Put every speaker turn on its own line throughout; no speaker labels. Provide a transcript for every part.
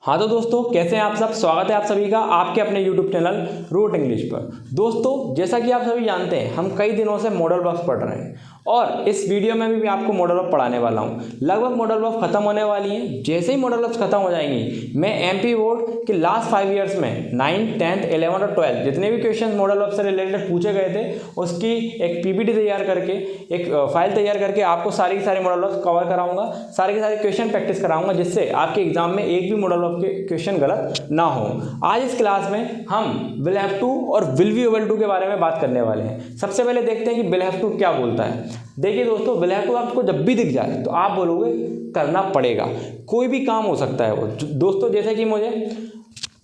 हाँ तो दोस्तों, कैसे हैं आप सब। स्वागत है आप सभी का आपके अपने YouTube चैनल रूट इंग्लिश पर। दोस्तों, जैसा कि आप सभी जानते हैं, हम कई दिनों से मॉडल वर्क्स पढ़ रहे हैं और इस वीडियो में भी आपको मॉडल वर्क पढ़ाने वाला हूं। लगभग मॉडल वर्क खत्म होने वाली हैं। जैसे ही मॉडल वर्क्स खत्म हो जाएंगी, मैं MP बोर्ड के लास्ट 5 ईयर्स में 9th, 10th, 11th और 12th जितने भी क्वेश्चन मॉडल वर्क से रिलेटेड पूछे गए थे, उसकी एक PPT तैयार करके, एक फाइल तैयार करके आपको सारे मॉडल वर्क कवर कराऊंगा, सारे के सारे क्वेश्चन प्रैक्टिस कराऊंगा, जिससे आपके एग्जाम में एक भी मॉडल वर्क के क्वेश्चन गलत ना हो। आज इस क्लास में हम विल हैव टू और विल बी एबल टू के बारे में बात करने वाले हैं। सबसे पहले देखते हैं कि विल हैव टू क्या बोलता है। देखिए दोस्तों, विल हैव टू आपको जब भी दिख जाए तो आप बोलोगे करना पड़ेगा। कोई भी काम हो सकता है वो। दोस्तों, जैसे कि मुझे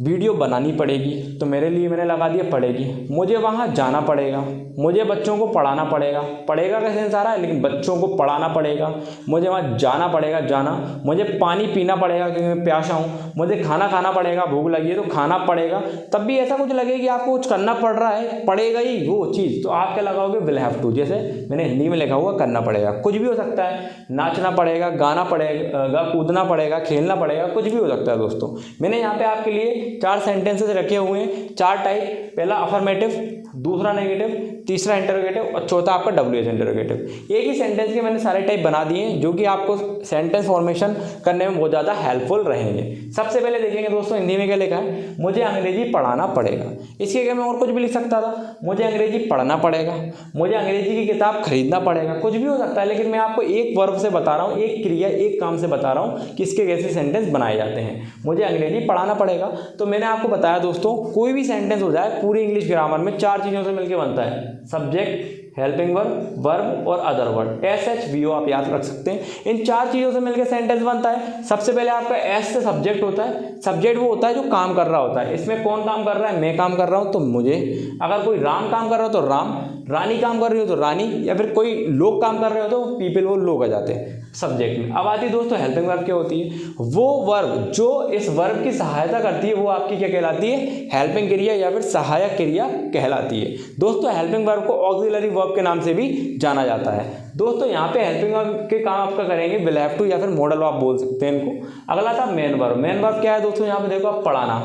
वीडियो बनानी पड़ेगी तो मेरे लिए मैंने लगा दिया पड़ेगी। मुझे वहाँ जाना पड़ेगा, मुझे बच्चों को पढ़ाना पड़ेगा। पढ़ेगा का सेंस आ रहा है, लेकिन बच्चों को पढ़ाना पड़ेगा। मुझे वहाँ जाना पड़ेगा, जाना। मुझे पानी पीना पड़ेगा क्योंकि मैं प्यासा हूँ। मुझे खाना खाना पड़ेगा, भूख लगी है तो खाना पड़ेगा। तब भी ऐसा कुछ लगे कि आपको कुछ करना पड़ रहा है, पड़ेगा ही वो चीज़, तो आप क्या लगाओगे, विल हैव टू। जैसे मैंने हिंदी में लिखा हुआ करना पड़ेगा। कुछ भी हो सकता है, नाचना पड़ेगा, गाना पड़ेगा, कूदना पड़ेगा, खेलना पड़ेगा, कुछ भी हो सकता है दोस्तों। मैंने यहाँ पे आपके लिए 4 सेंटेंसेस रखे हुए हैं, 4 टाइप। पहला अफर्मेटिव, दूसरा नेगेटिव, तीसरा इंटरोगेटिव और चौथा आपका WH इंटरोगेटिव। एक ही सेंटेंस के मैंने सारे टाइप बना दिए हैं, जो कि आपको सेंटेंस फॉर्मेशन करने में बहुत ज़्यादा हेल्पफुल रहेंगे। सबसे पहले देखेंगे दोस्तों, हिंदी में क्या लिखा है, मुझे अंग्रेजी पढ़ाना पड़ेगा। इसके जगह मैं और कुछ भी लिख सकता था, मुझे अंग्रेजी पढ़ना पड़ेगा, मुझे अंग्रेजी की किताब खरीदना पड़ेगा, कुछ भी हो सकता है। लेकिन मैं आपको एक वर्ब से बता रहा हूँ, एक क्रिया, एक काम से बता रहा हूँ कि इसके कैसे सेंटेंस बनाए जाते हैं। मुझे अंग्रेजी पढ़ाना पड़ेगा, तो मैंने आपको बताया दोस्तों, कोई भी सेंटेंस हो जाए पूरी इंग्लिश ग्रामर में 4 चीज़ों से मिलकर बनता है। सब्जेक्ट, हेल्पिंग वर्ब, वर्ब और अदर वर्ड। SHVO आप याद रख सकते हैं। इन 4 चीज़ों से मिलकर सेंटेंस बनता है। सबसे पहले आपका S से सब्जेक्ट होता है। सब्जेक्ट वो होता है जो काम कर रहा होता है। इसमें कौन काम कर रहा है, मैं काम कर रहा हूँ तो मुझे। अगर कोई राम काम कर रहा हो तो राम, रानी काम कर रही हो तो रानी, या फिर कोई लोग काम कर रहे हो तो पीपल, वो लोग आ जाते हैं सब्जेक्ट में। अब आती है दोस्तों हेल्पिंग वर्ब क्या होती है। वो वर्ब जो इस वर्ब की सहायता करती है, वो आपकी क्या कहलाती है, हेल्पिंग क्रिया या फिर सहायक क्रिया कहलाती है। दोस्तों, हेल्पिंग वर्ब को ऑक्सिलरी वर्ब के नाम से भी जाना जाता है। दोस्तों, यहाँ पे हेल्पिंग वर्ब के काम आपका करेंगे विल हैव टू या फिर मॉडल आप बोल सकते हैं इनको। अगला था मेन वर्ब। मेन वर्ब क्या है दोस्तों, यहाँ पे देखो आप, पढ़ाना,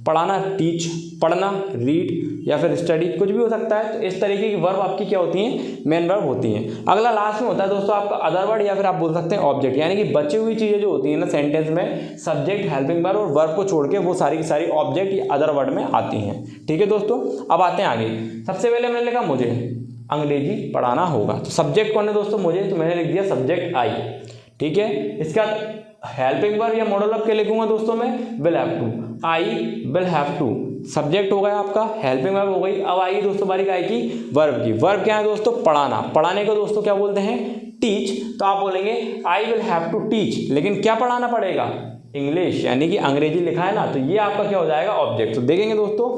पढ़ाना, टीच, पढ़ना, रीड या फिर स्टडी, कुछ भी हो सकता है। तो इस तरीके की वर्ब आपकी क्या होती हैं, मेन वर्ब होती हैं। अगला लास्ट में होता है दोस्तों आपका अदर वर्ड या फिर आप बोल सकते हैं ऑब्जेक्ट, यानी कि बची हुई चीज़ें जो होती हैं ना सेंटेंस में, सब्जेक्ट, हेल्पिंग वर्ब और वर्ब को छोड़ के वो सारी की सारी ऑब्जेक्ट या अदर वर्ड में आती हैं। ठीक है दोस्तों, अब आते हैं आगे। सबसे पहले मैंने लिखा मुझे अंग्रेजी पढ़ाना होगा, तो सब्जेक्ट कौन है दोस्तों, मुझे, तो मैंने लिख दिया सब्जेक्ट आई। ठीक है, इसका हेल्पिंग वर्ब या मॉडल वर्ब क्या लिखूंगा दोस्तों मैं, will have to. I will have to subject हो गया आपका, हेल्पिंग वर्ब हो गई। अब आइए दोस्तों बारी आई की वर्ब की। वर्ब क्या है दोस्तों, पढ़ाना। पढ़ाने को दोस्तों क्या बोलते हैं, टीच। तो आप बोलेंगे I will have to teach, लेकिन क्या पढ़ाना पड़ेगा, इंग्लिश, यानी कि अंग्रेजी लिखा है ना, तो ये आपका क्या हो जाएगा, ऑब्जेक्ट। तो देखेंगे दोस्तों,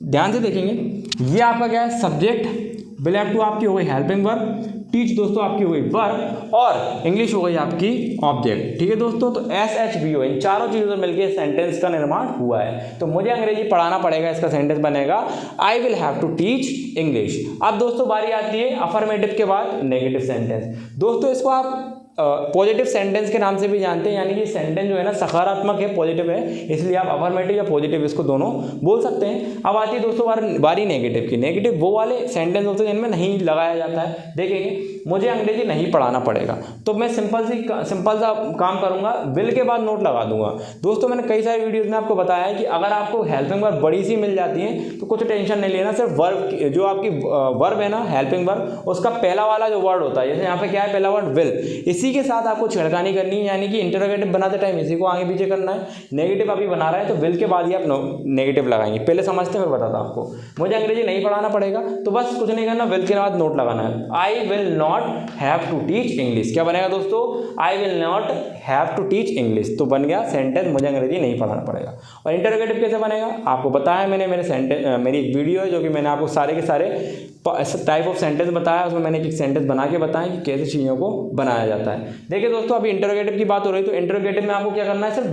ध्यान से देखेंगे, ये आपका क्या है, सब्जेक्ट, विल हैव टू आपकी हो गई हेल्पिंग वर्ब, टीच दोस्तों आपकी हो गई वर्ब और इंग्लिश हो गई आपकी ऑब्जेक्ट। ठीक है दोस्तों, तो SHVO इन चारों चीज़ों से मिलकर सेंटेंस का निर्माण हुआ है। तो मुझे अंग्रेजी पढ़ाना पड़ेगा, इसका सेंटेंस बनेगा I will have to teach English. अब दोस्तों बारी आती है अफर्मेटिव के बाद नेगेटिव सेंटेंस। दोस्तों, इसको आप पॉजिटिव सेंटेंस के नाम से भी जानते हैं, यानी कि सेंटेंस जो है ना सकारात्मक है, पॉजिटिव है, इसलिए आप अफर्मेटिव या पॉजिटिव इसको दोनों बोल सकते हैं। अब आती है दोस्तों बारी नेगेटिव की। नेगेटिव वो वाले सेंटेंस होते हैं जिनमें नहीं लगाया जाता है। देखेंगे, मुझे अंग्रेजी नहीं पढ़ाना पड़ेगा, तो मैं सिंपल सा काम करूंगा, विल के बाद नोट लगा दूंगा। दोस्तों, मैंने कई सारी वीडियोज़ में आपको बताया है कि अगर आपको हेल्पिंग वर्ब बड़ी सी मिल जाती है तो कुछ टेंशन नहीं लेना। सिर्फ वर्ब, जो आपकी वर्ब है ना हेल्पिंग वर्ब, उसका पहला वाला जो वर्ड होता है, जैसे यहाँ पे क्या है, पहला वर्ड विल, इसी के साथ आपको छिड़कानी करनी है, यानी कि इंटरोगेटिव बनाते टाइम इसी को आगे पीछे करना है। नेगेटिव अभी बना रहा है तो विल के बाद ही आप नेगेटिव लगाएंगे। पहले समझते हैं फिर बताता हूं आपको। मुझे अंग्रेजी नहीं पढ़ाना पड़ेगा, तो बस कुछ नहीं करना, विल के बाद नोट लगाना है। I will not have to teach English. क्या बनेगा दोस्तों, I will not have to teach English. तो बन गया सेंटेंस, मुझे अंग्रेजी नहीं पढ़ाना पड़ेगा। और इंटरोगेटिव कैसे बनेगा, आपको बताया मैंने, मेरी एक वीडियो है जो कि मैंने आपको सारे के सारे टाइप ऑफ सेंटेंस बताया, उसमें मैंने एक सेंटेंस बना के बताया कि कैसे चीज़ों को बनाया जाता है। देखिए दोस्तों, अभी इंटरोगेटिव की बात हो रही, तो इंटरोगेटिव में आपको क्या करना है, सिर्फ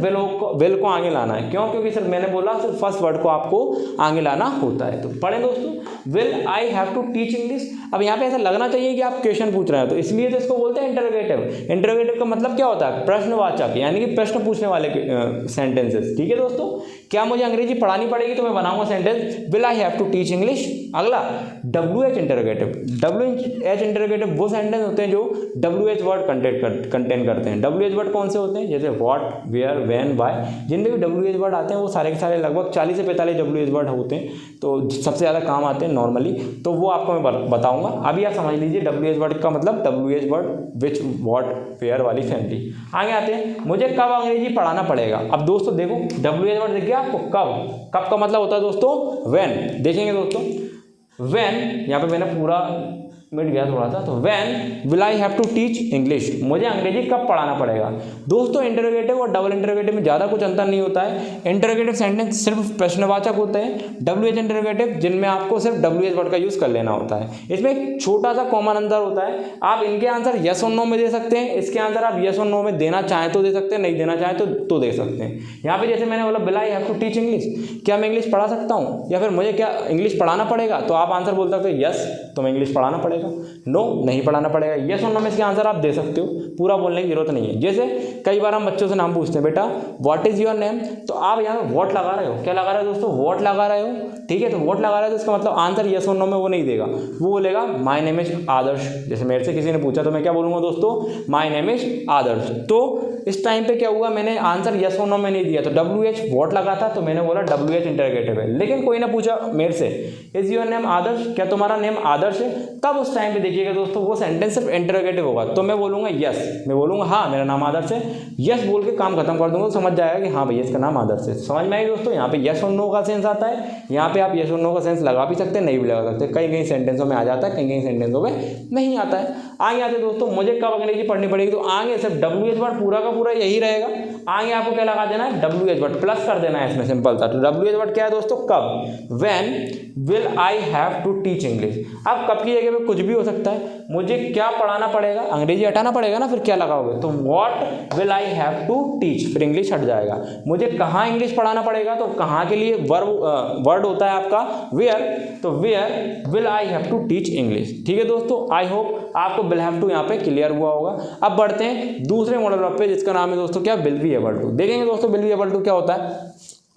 विल को आगे लाना है। क्यों, क्योंकि सिर्फ मैंने बोला सिर्फ फर्स्ट वर्ड को आपको आगे लाना होता है। तो पढ़ें दोस्तों, will I have to teach English. अब यहाँ पे ऐसा लगना चाहिए कि आप क्वेश्चन पूछ रहे हो, तो इसलिए तो इसको बोलते हैं इंटरोगेटिव। इंटरोगेटिव का मतलब क्या होता है? प्रश्नवाचक, यानी कि प्रश्न पूछने वाले सेंटेंसेस। ठीक है दोस्तों, क्या मुझे अंग्रेजी पढ़ानी पड़ेगी तो मैं बनाऊंगा sentence will I have to teach English. अगला WH इंटरोगेटिव। WH इंटरोगेटिव वो सेंटेंस होते हैं जो WH वर्ड कंटेन करते हैं। WH वर्ड कौन से होते हैं? जैसे व्हाट, वेयर, व्हेन, व्हाई, जिनमें भी WH वर्ड आते हैं वो सारे के सारे लगभग 40 से 45 WH वर्ड होते हैं, तो सबसे ज़्यादा काम आते हैं नॉर्मली, तो वो आपको मैं बताऊंगा। अभी आप समझ लीजिए WH वर्ड का मतलब WH word which, what, where वाली फैमिली। आगे आते हैं, मुझे कब अंग्रेजी पढ़ाना पड़ेगा। अब दोस्तों देखो WH वर्ड दिख गया आपको, कब का मतलब होता है दोस्तों व्हेन। देखेंगे दोस्तों व्हेन, यहाँ पे मैंने पूरा मिट गया थोड़ा सा, तो when will I have to teach English, मुझे अंग्रेजी कब पढ़ाना पड़ेगा। दोस्तों इंटरोगेटिव और डबल इंटरोगेटिव में ज़्यादा कुछ अंतर नहीं होता है। इंटरोगेटिव सेंटेंस सिर्फ प्रश्नवाचक होते हैं, WH इंटरोगेटिव जिनमें आपको सिर्फ WH वर्ड का यूज़ कर लेना होता है। इसमें एक छोटा सा कॉमन अंतर होता है, आप इनके आंसर यस और नो में दे सकते हैं, इसके आंसर आप यस और नो में देना चाहें तो दे सकते हैं, नहीं देना चाहें तो दे सकते हैं। यहाँ पे जैसे मैंने बोला will I have to teach English, क्या मैं इंग्लिश पढ़ा सकता हूँ या फिर मुझे क्या इंग्लिश पढ़ाना पड़ेगा, तो आप आंसर बोल सकते हो यस तो मैं इंग्लिश पढ़ाना पड़ेगा, नो नहीं पढ़ाना पड़ेगा। यस और नो में इसके आंसर आप दे सकते हो, पूरा बोलने की जरूरत नहीं है। जैसे कई बार हम बच्चों से नाम पूछते हैं, बेटा व्हाट इज योर नेम, तो आप यहाँ पे व्हाट लगा रहे हो, क्या लगा रहे हो दोस्तों, व्हाट लगा रहे हो। ठीक है, तो व्हाट लगा रहे हो तो इसका मतलब आंसर यस और नो में वो नहीं देगा, वो बोलेगा माय नेम इज आदर्श। जैसे मेरे से किसी ने पूछा तो मैं क्या बोलूँगा दोस्तों, माय नेम इज आदर्श। तो इस टाइम पे क्या हुआ, मैंने आंसर यस और नो में नहीं दिया, तो WH व्हाट लगा था तो मैंने बोला WH इंटरोगेटिव है। लेकिन कोई ना पूछा मेरे से इज योर नेम आदर्श, क्या तुम्हारा नेम आदर्श है, तब उस टाइम पे देखिएगा दोस्तों वो सेंटेंस सिर्फ इंटरोगेटिव होगा, तो मैं बोलूँगा यस, मैं बोलूँगा हाँ मेरा नाम आदर्श है, यस बोल के काम खत्म कर दूंगा, तो समझ जाएगा कि हाँ भैया इसका नाम आदर्श है। समझ में आई दोस्तों, यहाँ पे यस और नो का सेंस आता है, यहाँ पे आप यस और नो का सेंस लगा भी सकते हैं, नहीं भी लगा सकते, कई कई सेंटेंसों में आ जाता है, कई कई सेंटेंसों में नहीं आता है। आगे आते दोस्तों, मुझे कब अंग्रेजी पढ़नी पड़ेगी, तो आगे सिर्फ WH वर्ड पूरा का पूरा यही रहेगा, आगे आपको क्या लगा देना है, WH वर्ड प्लस कर देना है इसमें, सिंपल था। तो WH वर्ड क्या है दोस्तों, कब, when will I have to teach English. अब कब की जगह पे कुछ भी हो सकता है, मुझे क्या पढ़ाना पड़ेगा, अंग्रेजी हटाना पड़ेगा ना, फिर क्या लगाओगे, तो what will I have to teach, फिर इंग्लिश हट जाएगा। मुझे कहाँ इंग्लिश पढ़ाना पड़ेगा, तो कहाँ के लिए वर्ड होता है आपका वेयर, तो where will I have to teach English. ठीक है दोस्तों, आई होप आपको विल हैव टू यहाँ पे क्लियर हुआ होगा। अब बढ़ते हैं दूसरे मॉडल वर्ब पे, जिसका नाम है दोस्तों क्या, विल बी एबल टू। देखेंगे दोस्तों विल बी एबल टू क्या होता है।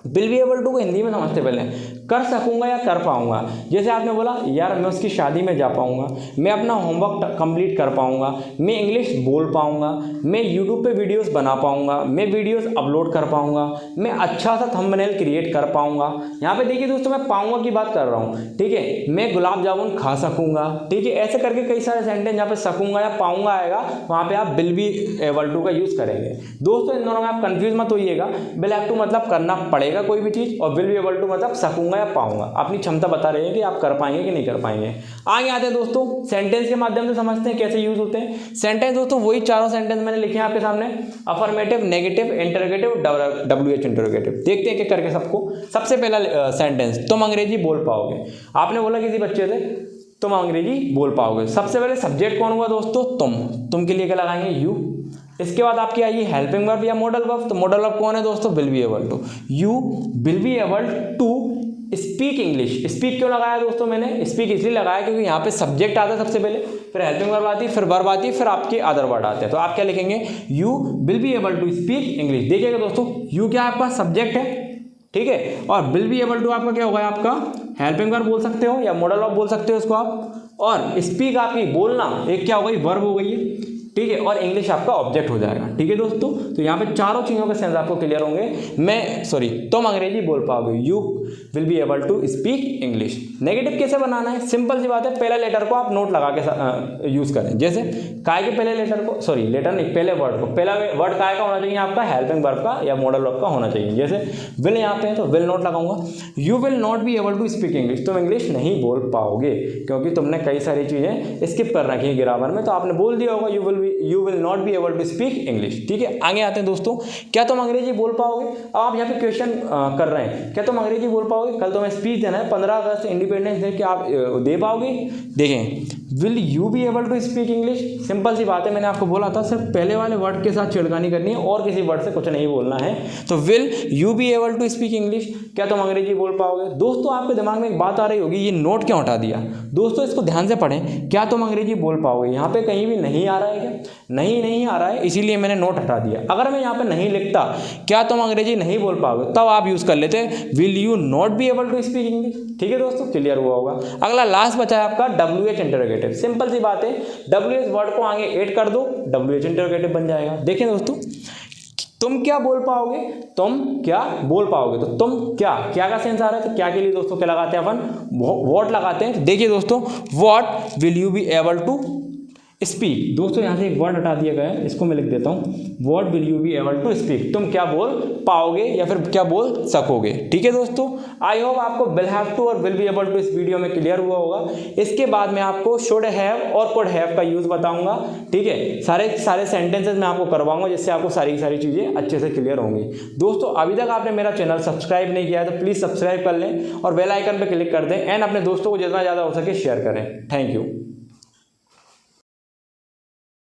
विल बी एबल टू को हिंदी में समझते पहले, कर सकूंगा या कर पाऊंगा। जैसे आपने बोला यार मैं उसकी शादी में जा पाऊंगा, मैं अपना होमवर्क कंप्लीट कर पाऊंगा, मैं इंग्लिश बोल पाऊंगा, मैं यूट्यूब पे वीडियोस बना पाऊंगा, मैं वीडियोस अपलोड कर पाऊंगा, मैं अच्छा सा थंबनेल क्रिएट कर पाऊंगा। यहाँ पे देखिए दोस्तों मैं पाऊंगा की बात कर रहा हूँ, ठीक है, मैं गुलाब जामुन खा सकूंगा, ठीक है, ऐसे करके कई सारे सेंटेंस जहाँ पे सकूंगा या पाऊंगा आएगा, वहाँ पे आप विल बी एबल टू का यूज़ करेंगे। दोस्तों इन दोनों में आप कंफ्यूज मत होइएगा, विल हैव टू मतलब करना पड़ेगा कोई भी चीज़, और विल बी एबल टू मतलब सकूंगा या पाऊंगा, अपनी क्षमता बता रहे हैं कि आप कर पाएंगे कि नहीं कर पाएंगे। आगे आते हैं दोस्तों, सेंटेंस के माध्यम से समझते हैं कैसे यूज होते हैं सेंटेंस। दोस्तों वही चारों सेंटेंस मैंने लिखे हैं आपके सामने, affirmative, negative, interrogative, WH interrogative. देखते हैं क्या करके सबको। सबसे पहला सेंटेंस, तुम अंग्रेजी बोल पाओगे। आपने बोला किसी बच्चे से तुम अंग्रेजी बोल पाओगे, सबसे पहले सब्जेक्ट कौन हुआ दोस्तों, तुम के लिए क्या लगाएंगे, यू। इसके बाद आपकी आइए हेल्पिंग वर्ब या मॉडल वर्ब, तो मॉडल वर्ब कौन है दोस्तों, will be able to. You will be able to speak English. Speak क्यों लगाया दोस्तों मैंने, स्पीक इसलिए लगाया क्योंकि यहाँ पे सब्जेक्ट आता है सबसे पहले, फिर हेल्पिंग वर्ब आती है, फिर वर्ब आती है, फिर आपके अदर वर्ड आते हैं। तो आप क्या लिखेंगे, you will be able to speak English. देखिएगा दोस्तों यू क्या आपका सब्जेक्ट है, ठीक है, और विल बी एबल टू आपका क्या होगा, आपका हेल्पिंग वर्ब बोल सकते हो या मॉडल वर्ब बोल सकते हो इसको आप, और स्पीक आपकी बोलना एक क्या हो गई, वर्ब हो गई है, ठीक है, और इंग्लिश आपका ऑब्जेक्ट हो जाएगा। ठीक है दोस्तों, तो यहाँ पे चारों चीज़ों के सेंस आपको क्लियर होंगे। तुम अंग्रेजी बोल पाओगे, you will be able to speak English. Negative कैसे बनाना है, सिंपल सी बात है, पहला लेटर को आप नोट लगा के यूज़ करें। जैसे काय के पहले लेटर को, सॉरी लेटर नहीं, पहले वर्ड को, पहला वर्ड काय का होना चाहिए आपका, हेल्पिंग वर्ब का या मॉडल वर्ब का होना चाहिए। जैसे विल यहाँ पे है तो विल नोट लगाऊंगा, you will not be able to speak English, तुम इंग्लिश नहीं बोल पाओगे क्योंकि तुमने कई सारी चीज़ें स्किप कर रखी है ग्रामर में, तो आपने बोल दिया होगा you will not be able to speak English. ठीक है, आगे आते हैं दोस्तों, क्या तुम अंग्रेजी बोल पाओगे। अब आप यहाँ पे क्वेश्चन कर रहे हैं, क्या तुम अंग्रेजी बोल पाओगे, कल तुम्हें स्पीच देना है 15 अगस्त इंडिपेंडेंस डे, क्या आप दे पाओगे। देखें will you be able to speak English. Simple सी बात है, मैंने आपको बोला था सिर्फ पहले वाले वर्ड के साथ छिड़कानी करनी है और किसी वर्ड से कुछ नहीं बोलना है। तो will you be able to speak English, क्या तुम अंग्रेजी बोल पाओगे। दोस्तों आपके दिमाग में एक बात आ रही होगी, ये नोट क्यों हटा दिया। दोस्तों इसको ध्यान से पढ़ें, क्या तुम अंग्रेजी बोल पाओगे। यहाँ पे कहीं भी नहीं आ रहा है क्या, नहीं आ रहा है, इसीलिए मैंने नोट हटा दिया। अगर मैं यहाँ पे नहीं लिखता क्या तुम अंग्रेजी नहीं बोल पाओगे, तब आप यूज़ कर लेते will you not be able to speak English. ठीक है दोस्तों, क्लियर हुआ होगा। अगला लास्ट बचा है आपका WH इंटरोगेटिव। सिंपल सी बात है, WH वर्ड को आगे ऐड कर दो, WH इंटरोगेटिव बन जाएगा। देखिए दोस्तों, तुम क्या बोल पाओगे, तुम क्या बोल पाओगे, तो तुम क्या का सेंस आ रहा है, तो क्या के लिए दोस्तों क्या लगाते हैं अपन, व्हाट लगाते हैं। देखिए दोस्तों, what will you be able to speak. दोस्तों यहाँ से एक वर्ड हटा दिया गया है, इसको मैं लिख देता हूँ, what will you be able to speak, तुम क्या बोल पाओगे या फिर क्या बोल सकोगे। ठीक है दोस्तों, आई होप आपको विल हैव टू और विल बी एबल टू इस वीडियो में क्लियर हुआ होगा। इसके बाद मैं आपको शुड हैव और कुड हैव का यूज़ बताऊंगा। ठीक है, सारे सेंटेंसेस मैं आपको करवाऊंगा, जिससे आपको सारी चीज़ें अच्छे से क्लियर होंगी। दोस्तों अभी तक आपने मेरा चैनल सब्सक्राइब नहीं किया है तो प्लीज़ सब्सक्राइब कर लें और बेल आइकन पर क्लिक कर दें एंड अपने दोस्तों को जितना ज़्यादा हो सके शेयर करें। Thank you.